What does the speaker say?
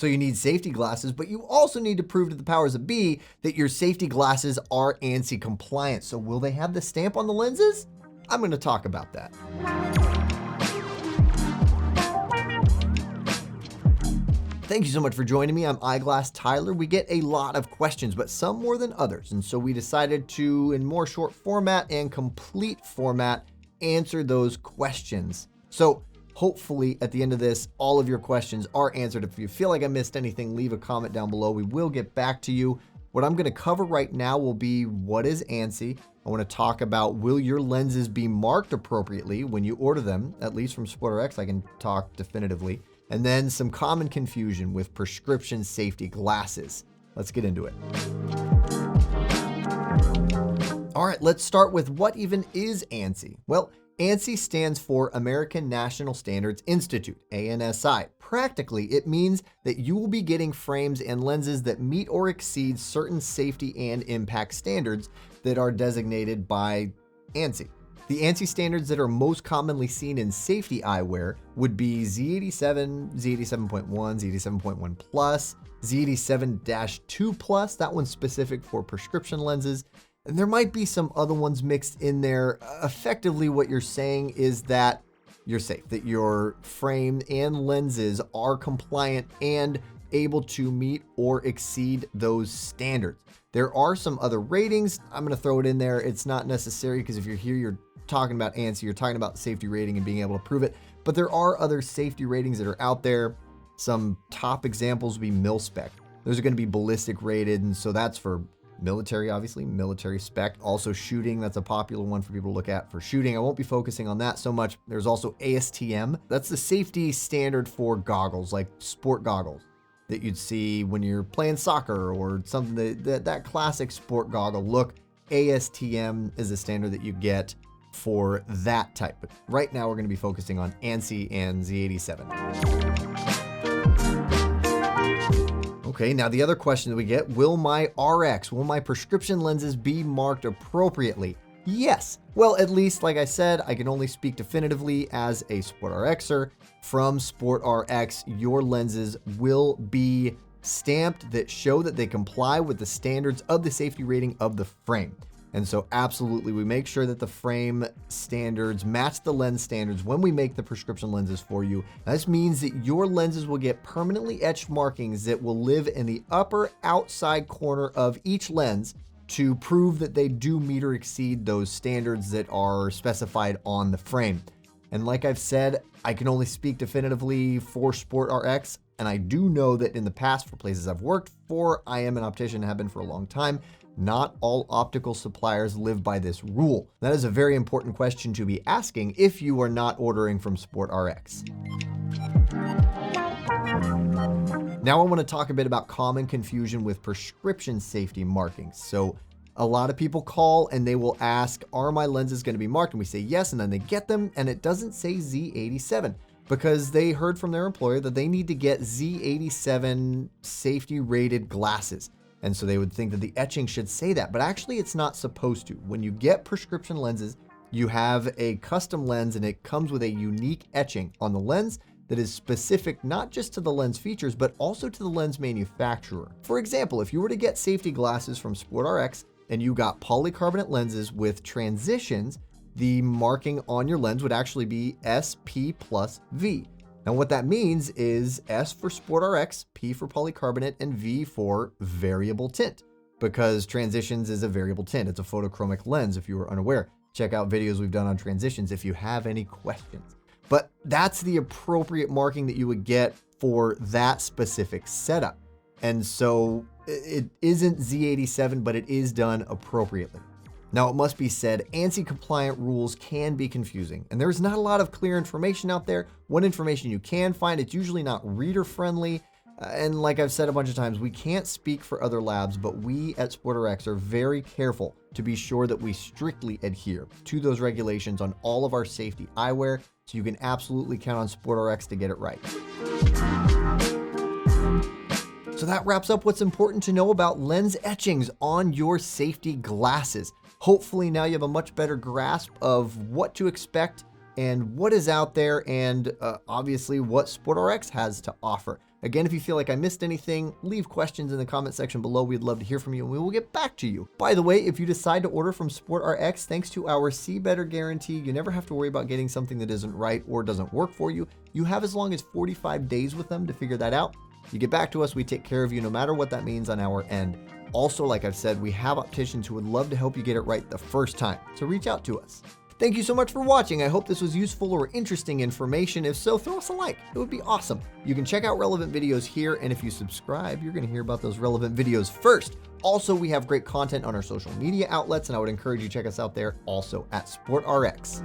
So you need safety glasses, but you also need to prove to the powers that be that your safety glasses are ANSI compliant. So will they have the stamp on the lenses? I'm going to talk about that. Thank you so much for joining me. I'm Eyeglass Tyler. We get a lot of questions, but some more than others. And so we decided to, in more short format and complete format, answer those questions. So hopefully at the end of this, all of your questions are answered. If you feel like I missed anything, leave a comment down below. We will get back to you. What I'm going to cover right now will be what is ANSI. I want to talk about will your lenses be marked appropriately when you order them, at least from SportRx. I can talk definitively. And then some common confusion with prescription safety glasses. Let's get into it. All right, let's start with what even is ANSI? Well, ANSI stands for American National Standards Institute, ANSI. Practically, it means that you will be getting frames and lenses that meet or exceed certain safety and impact standards that are designated by ANSI. The ANSI standards that are most commonly seen in safety eyewear would be Z87, Z87.1, Z87.1 Plus, Z87-2 Plus, that one's specific for prescription lenses. And there might be some other ones mixed in there. Effectively, what you're saying is that you're safe, that your frame and lenses are compliant and able to meet or exceed those standards. There are some other ratings. I'm going to throw it in there. It's not necessary because if you're here, you're talking about ANSI, you're talking about safety rating and being able to prove it. But there are other safety ratings that are out there. Some top examples would be mil-spec. Those are going to be ballistic rated, and so that's for military, obviously, military spec. Also shooting, that's a popular one for people to look at for shooting. I won't be focusing on that so much. There's also ASTM. That's the safety standard for goggles, like sport goggles that you'd see when you're playing soccer or something, that classic sport goggle look. ASTM is a standard that you get for that type. But right now we're going to be focusing on ANSI and Z87. Okay, now the other question that we get, will my prescription lenses be marked appropriately? Yes. Well, at least, like I said, I can only speak definitively as a SportRxer. From SportRx, your lenses will be stamped that show that they comply with the standards of the safety rating of the frame. And so absolutely, we make sure that the frame standards match the lens standards when we make the prescription lenses for you. This means that your lenses will get permanently etched markings that will live in the upper outside corner of each lens to prove that they do meet or exceed those standards that are specified on the frame. And like I've said, I can only speak definitively for SportRx. And I do know that in the past, for places I've worked for, I am an optician, have been for a long time. Not all optical suppliers live by this rule. That is a very important question to be asking if you are not ordering from SportRx. Now I want to talk a bit about common confusion with prescription safety markings. So a lot of people call and they will ask, are my lenses going to be marked? And we say yes, and then they get them and it doesn't say Z87 because they heard from their employer that they need to get Z87 safety rated glasses. And so they would think that the etching should say that, but actually it's not supposed to. When you get prescription lenses, you have a custom lens and it comes with a unique etching on the lens that is specific not just to the lens features, but also to the lens manufacturer. For example, if you were to get safety glasses from SportRx and you got polycarbonate lenses with transitions, the marking on your lens would actually be SP plus V. Now what that means is S for SportRx, P for polycarbonate, and V for variable tint, because transitions is a variable tint. It's a photochromic lens if you were unaware. Check out videos we've done on transitions if you have any questions. But that's the appropriate marking that you would get for that specific setup. And so it isn't Z87, but it is done appropriately. Now, it must be said, ANSI compliant rules can be confusing, and there's not a lot of clear information out there. What information you can find, it's usually not reader friendly. And like I've said a bunch of times, we can't speak for other labs, but we at SportRx are very careful to be sure that we strictly adhere to those regulations on all of our safety eyewear. So you can absolutely count on SportRx to get it right. So that wraps up what's important to know about lens etchings on your safety glasses. Hopefully now you have a much better grasp of what to expect and what is out there, and obviously what SportRx has to offer. Again, if you feel like I missed anything, leave questions in the comment section below. We'd love to hear from you and we will get back to you. By the way, if you decide to order from SportRx, thanks to our See Better guarantee, you never have to worry about getting something that isn't right or doesn't work for you. You have as long as 45 days with them to figure that out. You get back to us, we take care of you no matter what that means on our end. Also, like I've said, we have opticians who would love to help you get it right the first time, so reach out to us. Thank you so much for watching. I hope this was useful or interesting information. If so, throw us a like. It would be awesome. You can check out relevant videos here, and if you subscribe, you're going to hear about those relevant videos first. Also, we have great content on our social media outlets, and I would encourage you to check us out there also at SportRx.